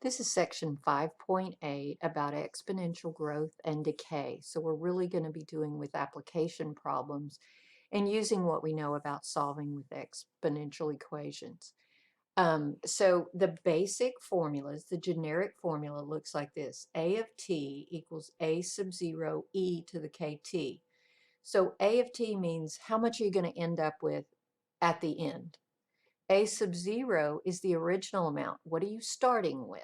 This is section 5.8 about exponential growth and decay. So we're really going to be doing with application problems and using what we know about solving with exponential equations. So the basic formulas, the generic formula looks like this. A of t equals a sub 0 e to the kt. So A of t means how much are you going to end up with at the end. A sub 0 is the original amount. What are you starting with?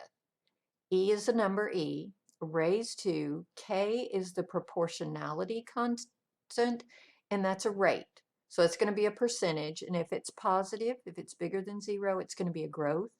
E is the number E, raised to, K is the proportionality constant, and that's a rate. So it's going to be a percentage, and if it's positive, if it's bigger than 0, it's going to be a growth.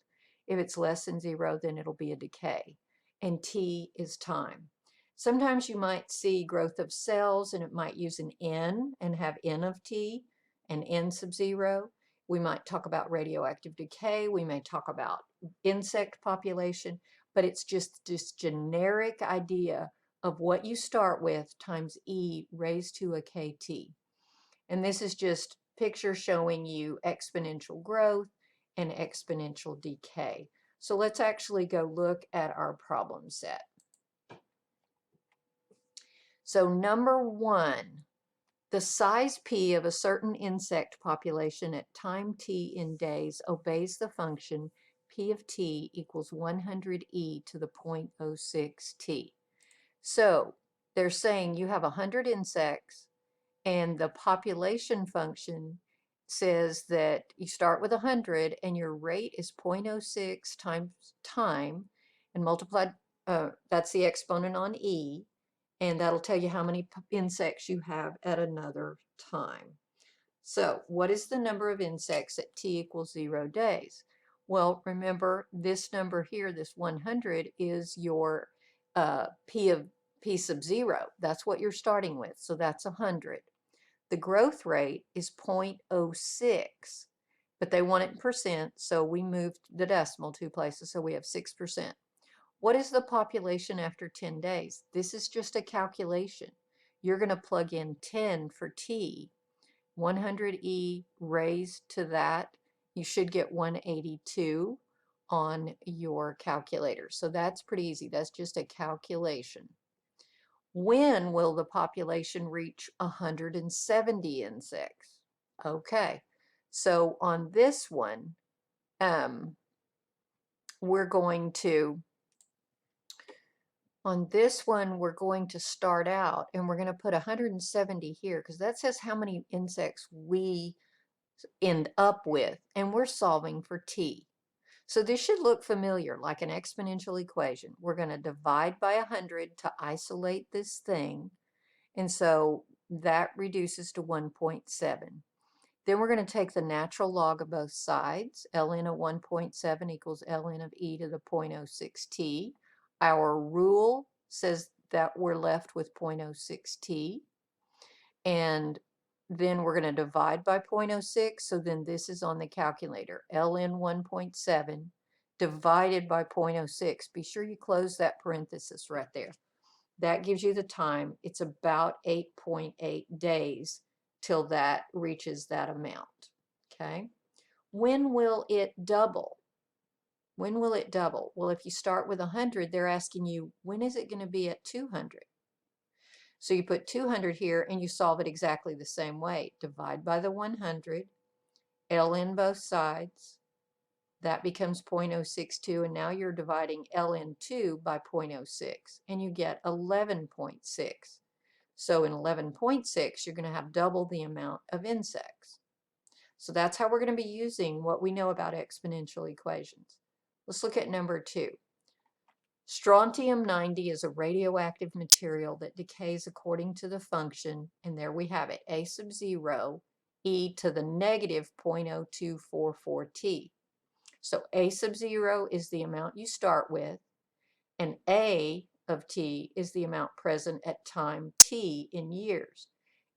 If it's less than 0, then it'll be a decay. And T is time. Sometimes you might see growth of cells, and it might use an N and have N of T and N sub 0. We might talk about radioactive decay. We may talk about insect population, but it's just this generic idea of what you start with times E raised to a KT. And this is just picture showing you exponential growth and exponential decay. So let's actually go look at our problem set. So number 1, the size p of a certain insect population at time t in days obeys the function p of t equals 100e to the 0.06 t. So they're saying you have 100 insects and the population function says that you start with 100 and your rate is 0.06 times time and multiplied, that's the exponent on e, and that'll tell you how many insects you have at another time. So what is the number of insects at t equals 0 days? Well, remember this number here, this 100, is your p sub 0. That's what you're starting with, so that's 100. The growth rate is 0.06, but they want it in percent, so we moved the decimal 2 places, so we have 6%. What is the population after 10 days? This is just a calculation. You're going to plug in 10 for t, 100e raised to that. You should get 182 on your calculator. So that's pretty easy. That's just a calculation. When will the population reach 170 insects? Okay, so on this one, we're going to start out and we're going to put 170 here because that says how many insects we end up with, and we're solving for t. So this should look familiar, like an exponential equation. We're going to divide by 100 to isolate this thing, and so that reduces to 1.7. Then we're going to take the natural log of both sides. Ln of 1.7 equals ln of e to the 0.06t. Our rule says that we're left with 0.06t. And then we're going to divide by 0.06. So then this is on the calculator. Ln 1.7 divided by 0.06. Be sure you close that parenthesis right there. That gives you the time. It's about 8.8 days till that reaches that amount. Okay. When will it double? When will it double? Well, if you start with 100, they're asking you, when is it going to be at 200? So you put 200 here and you solve it exactly the same way. Divide by the 100, ln both sides. That becomes 0.062, and now you're dividing ln2 by 0.06, and you get 11.6. So in 11.6, you're going to have double the amount of insects. So that's how we're going to be using what we know about exponential equations. Let's look at number 2. Strontium-90 is a radioactive material that decays according to the function, and there we have it, a sub 0 e to the negative 0.0244 t. So a sub 0 is the amount you start with, and a of t is the amount present at time t in years.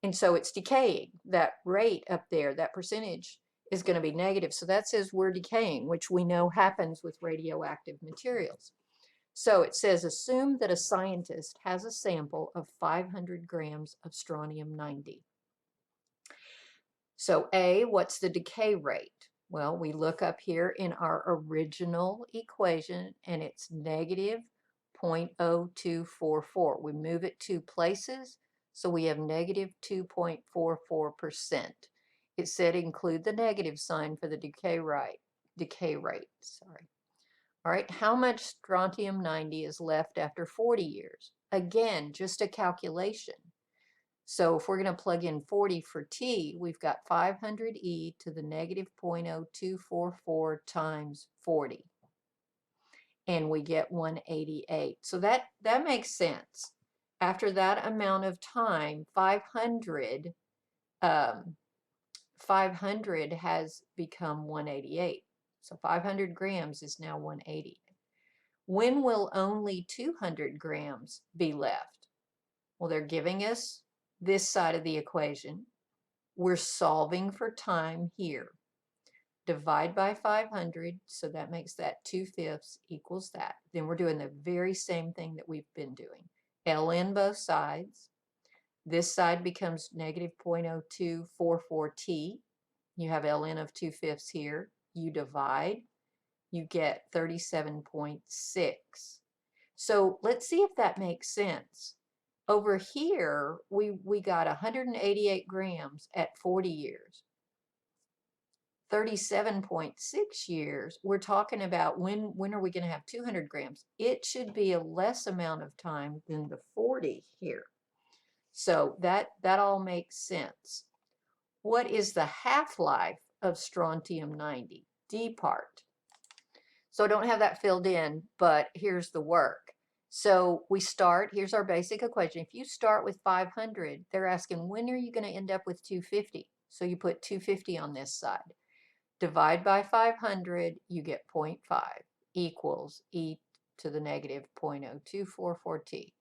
And so it's decaying. That rate up there, that percentage, is going to be negative. So that says we're decaying, which we know happens with radioactive materials. So it says, assume that a scientist has a sample of 500 grams of strontium-90. So A, what's the decay rate? Well, we look up here in our original equation and it's negative 0.0244. We move it 2 places, so we have negative 2.44%. It said include the negative sign for the decay rate. Sorry. All right, how much strontium-90 is left after 40 years? Again, just a calculation. So if we're going to plug in 40 for T, we've got 500 e to the negative 0.0244 times 40. And we get 188. So that makes sense. After that amount of time, 500 has become 188. So 500 grams is now 180. When will only 200 grams be left? Well, they're giving us this side of the equation. We're solving for time here. Divide by 500, so that makes that 2/5 equals that. Then we're doing the very same thing that we've been doing. ln both sides. This side becomes negative 0.0244t. You have ln of 2/5 here. You divide, you get 37.6. So let's see if that makes sense. Over here, we got 188 grams at 40 years. 37.6 years, we're talking about when are we going to have 200 grams? It should be a less amount of time than the 40 here. So that all makes sense. What is the half-life of strontium-90? D part. So I don't have that filled in, but here's the work. So we start, here's our basic equation. If you start with 500, they're asking when are you going to end up with 250? So you put 250 on this side. Divide by 500, you get 0.5 equals e to the negative 0.0244t.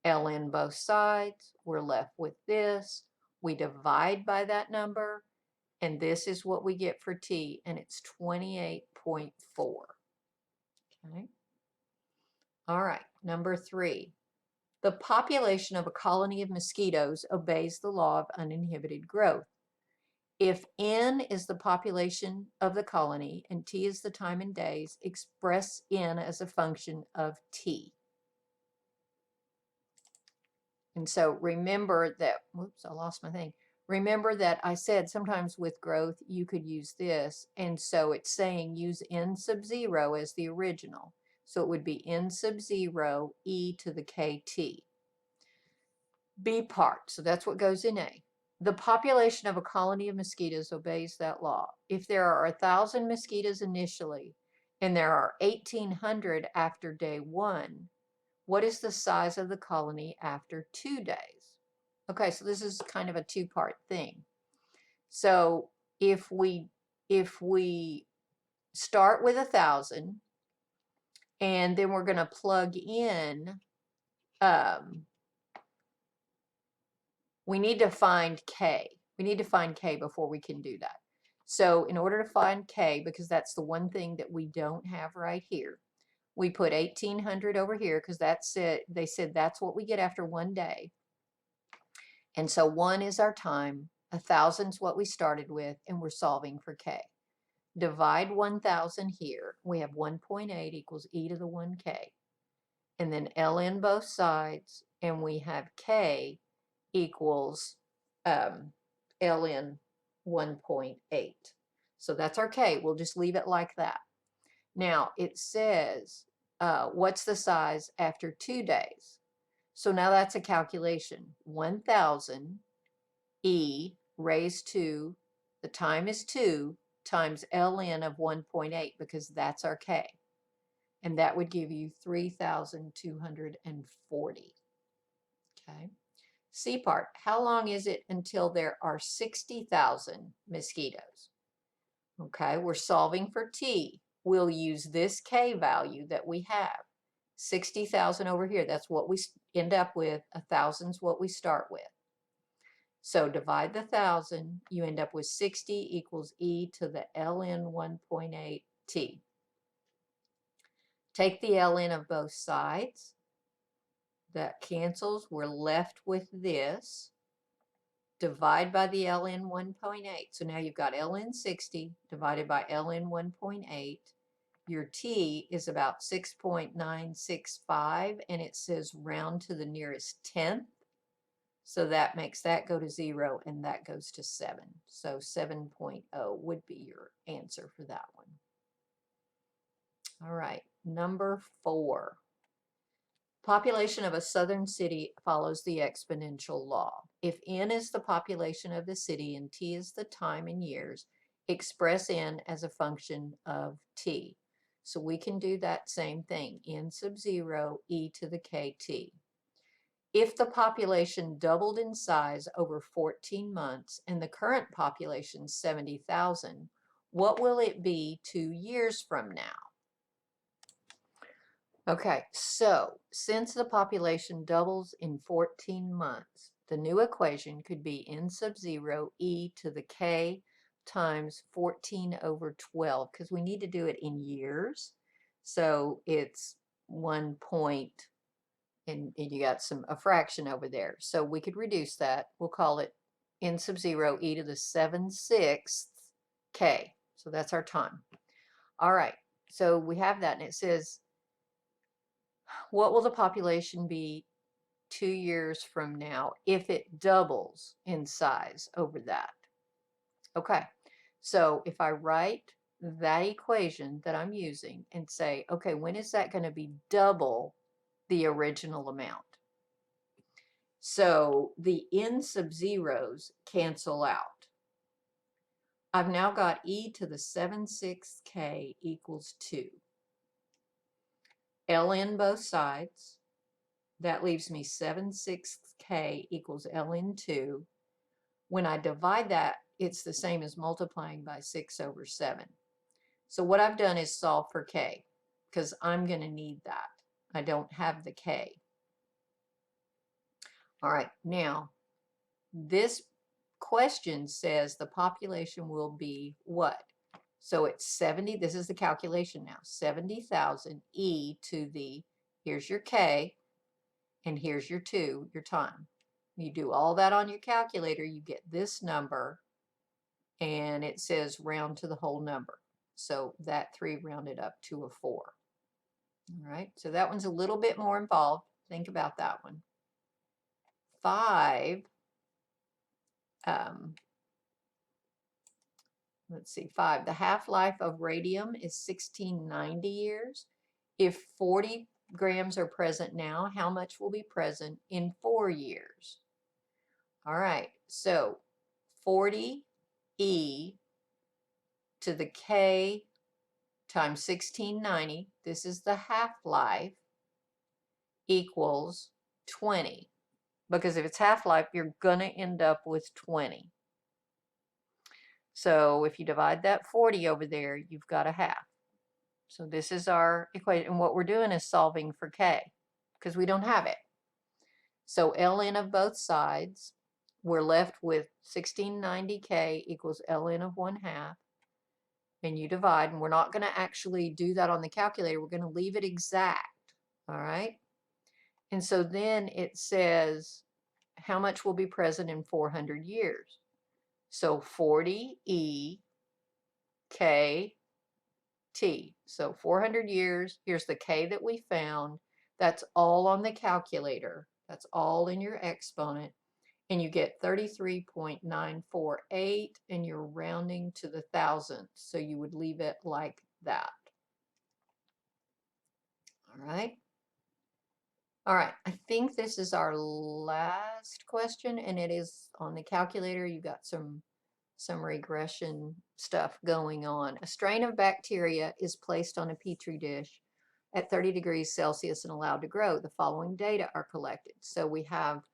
ln both sides, we're left with this. We divide by that number, and this is what we get for t, and it's 28.4. Okay. All right, number 3. The population of a colony of mosquitoes obeys the law of uninhibited growth. If n is the population of the colony and t is the time in days, express n as a function of t. And so remember that, whoops, I lost my thing. Remember that I said sometimes with growth you could use this, and so it's saying use n sub 0 as the original. So it would be n sub 0 e to the kt. B part, so that's what goes in A. The population of a colony of mosquitoes obeys that law. If there are 1,000 mosquitoes initially and there are 1,800 after day 1, what is the size of the colony after 2 days? Okay, so this is kind of a two-part thing. So if we start with 1,000 and then we're going to plug in we need to find K. We need to find K before we can do that. So in order to find K, because that's the one thing that we don't have right here, we put 1,800 over here because that's it. They said that's what we get after 1 day. And so 1 is our time, 1,000 is what we started with, and we're solving for K. Divide 1,000 here. We have 1.8 equals e to the 1K. And then ln both sides, and we have K equals ln 1.8. So that's our K. We'll just leave it like that. Now it says, what's the size after 2 days? So now that's a calculation. 1,000 e raised to, the time is 2, times ln of 1.8 because that's our K. And that would give you 3,240. Okay. C part, how long is it until there are 60,000 mosquitoes? Okay, we're solving for T. We'll use this K value that we have. 60,000 over here, that's what we end up with. 1,000 is what we start with. So divide the 1,000, you end up with 60 equals e to the ln 1.8 T. Take the ln of both sides. That cancels. We're left with this. divide by the ln 1.8. So now you've got ln 60 divided by ln 1.8. Your t is about 6.965, and it says round to the nearest tenth. So that makes that go to 0, and that goes to 7. So 7.0 would be your answer for that one. All right, number 4. Population of a southern city follows the exponential law. If n is the population of the city and t is the time in years, express n as a function of t. So we can do that same thing, n sub 0 e to the kt. If the population doubled in size over 14 months and the current population is 70,000, what will it be 2 years from now? Okay, so since the population doubles in 14 months, the new equation could be n sub 0 e to the k times 14 over 12, because we need to do it in years. So it's 1 point, and you got a fraction over there. So we could reduce that. We'll call it n sub 0 e to the 7/6 k. So that's our time. All right, so we have that, and it says, what will the population be 2 years from now if it doubles in size over that? Okay, so if I write that equation that I'm using and say, okay, when is that going to be double the original amount? So the n sub zeros cancel out. I've now got e to the 7/6 k equals 2. ln both sides. That leaves me 7/6 k equals ln 2. When I divide that, it's the same as multiplying by 6 over 7. So what I've done is solve for k, because I'm going to need that. I don't have the k. All right, now this question says the population will be what? So it's 70, this is the calculation now, 70,000 e to the, here's your k, and here's your 2, your time. You do all that on your calculator, you get this number, and it says round to the whole number. So that 3 rounded up to a 4. All right, so that one's a little bit more involved. Think about that one. 5, let's see, 5. The half-life of radium is 1690 years. If 40 grams are present now, how much will be present in 4 years? All right, so 40 e to the k times 1690, this is the half-life, equals 20. Because if it's half-life, you're going to end up with 20. So if you divide that 40 over there, you've got a half. So this is our equation. And what we're doing is solving for k, because we don't have it. So ln of both sides, we're left with 1690k equals ln of 1/2. And you divide, and we're not going to actually do that on the calculator. We're going to leave it exact. All right. And so then it says how much will be present in 400 years. So 40 e k t. So 400 years, here's the k that we found. That's all on the calculator. That's all in your exponent. And you get 33.948, and you're rounding to the thousandth. So you would leave it like that. All right. All right, I think this is our last question, and it is on the calculator. You got some regression stuff going on. A strain of bacteria is placed on a petri dish at 30 degrees Celsius and allowed to grow. The following data are collected. So we have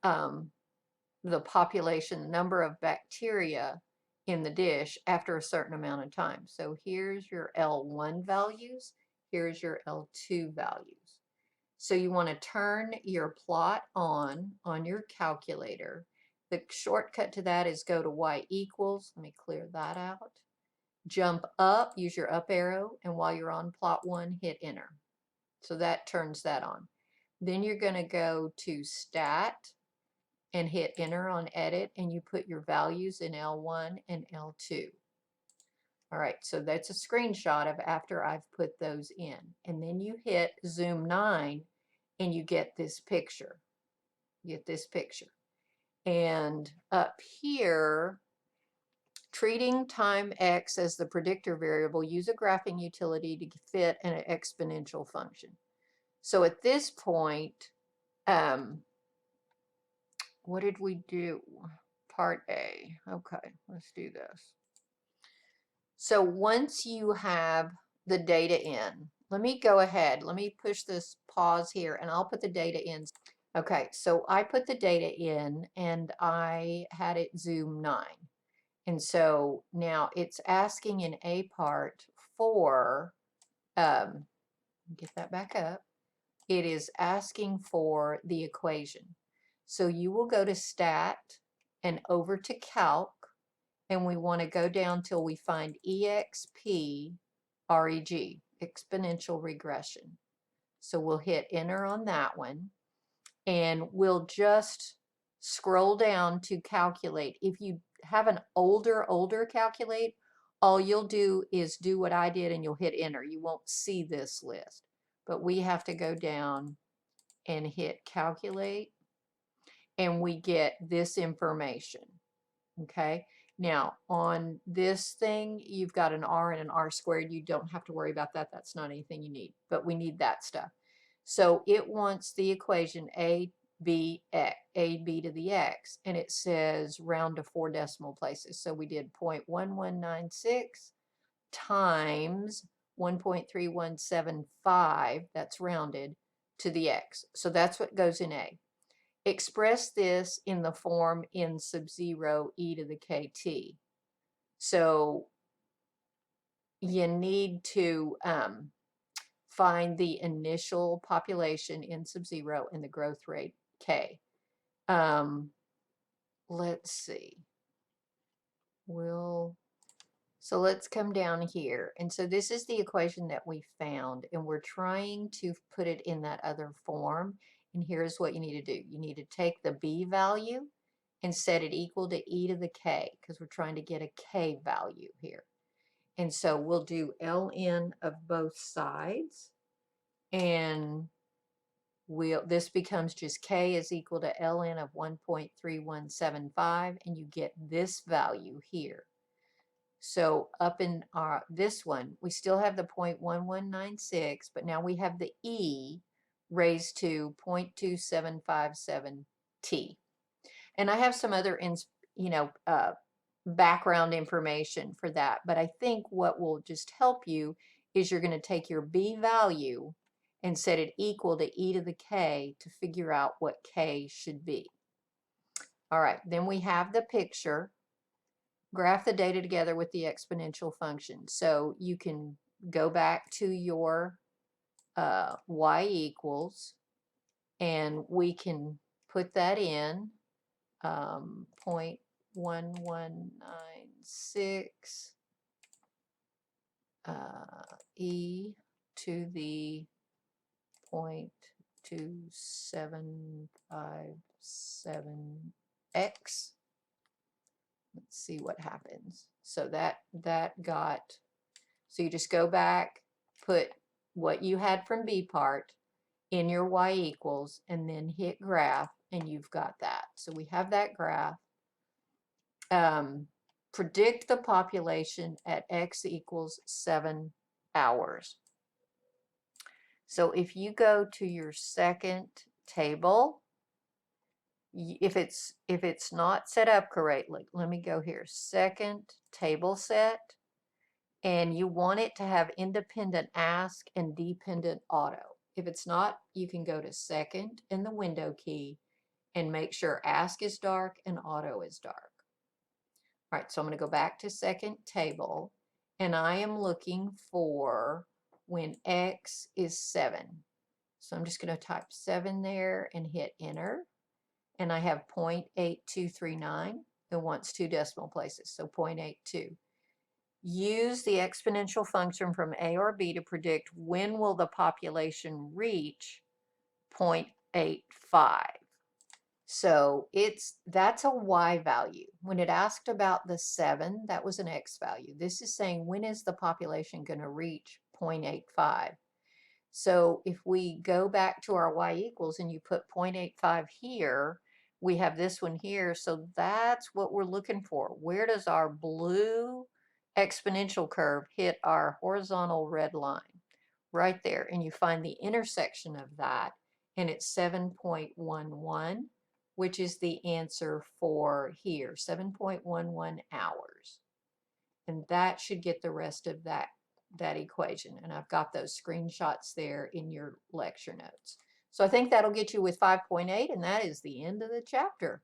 the population, number of bacteria in the dish after a certain amount of time. So here's your L1 values. Here's your L2 values. So you want to turn your plot on your calculator. The shortcut to that is go to y equals. Let me clear that out. Jump up, use your up arrow, and while you're on plot 1, hit enter. So that turns that on. Then you're going to go to stat, and hit enter on edit, and you put your values in L1 and L2. All right, so that's a screenshot of after I've put those in. And then you hit zoom 9 and you get this picture. You get this picture. And up here, treating time x as the predictor variable, use a graphing utility to fit an exponential function. So at this point, what did we do? Part A. Okay, let's do this. So once you have the data in, let me go ahead. Let me push this pause here and I'll put the data in. Okay, so I put the data in and I had it zoom 9. And so now it's asking in A part for, get that back up. It is asking for the equation. So you will go to Stat and over to Calc, and we want to go down till we find EXP REG, exponential regression. So we'll hit enter on that one, and we'll just scroll down to calculate. If you have an older calculate, all you'll do is do what I did and you'll hit enter. You won't see this list, but we have to go down and hit calculate, and we get this information. Okay, now on this thing, you've got an R and an R squared. You don't have to worry about that. That's not anything you need, but we need that stuff. So it wants the equation a b to the x, and it says round to 4 decimal places. So we did 0.1196 times 1.3175, that's rounded to the x. So that's what goes in A. Express this in the form n sub 0 e to the kt. So you need to find the initial population n sub 0 and the growth rate k. Let's see. So let's come down here. And so this is the equation that we found, and we're trying to put it in that other form. And here's what you need to do. You need to take the b value and set it equal to e to the k, because we're trying to get a k value here. And so we'll do ln of both sides, and this becomes just k is equal to ln of 1.3175, and you get this value here. So up in this one, we still have the 0.1196, but now we have the e raised to 0.2757 t. And I have some other, background information for that. But I think what will just help you is you're going to take your b value and set it equal to e to the k to figure out what k should be. All right, then we have the picture. Graph the data together with the exponential function. So you can go back to your y equals, and we can put that in 0.1196 e to the 0.2757x. Let's see what happens. So that got, so you just go back, put what you had from B part in your y equals, and then hit graph, and you've got that. So we have that graph. Predict the population at x equals 7 hours. So if you go to your second table, if it's not set up correctly, let me go here, second table set, and you want it to have independent ask and dependent auto. If it's not, you can go to second and the window key and make sure ask is dark and auto is dark. All right, so I'm going to go back to second table, and I am looking for when x is 7. So I'm just going to type 7 there and hit enter. And I have 0.8239. It wants 2 decimal places, so 0.82. Use the exponential function from A or B to predict when will the population reach 0.85. So that's a y value. When it asked about the 7, that was an x value. This is saying when is the population going to reach 0.85? So if we go back to our y equals and you put 0.85 here, we have this one here. So that's what we're looking for. Where does our blue exponential curve hit our horizontal red line? Right there. And you find the intersection of that, and it's 7.11, which is the answer for here, 7.11 hours. And that should get the rest of that equation. And I've got those screenshots there in your lecture notes. So I think that'll get you with 5.8, and that is the end of the chapter.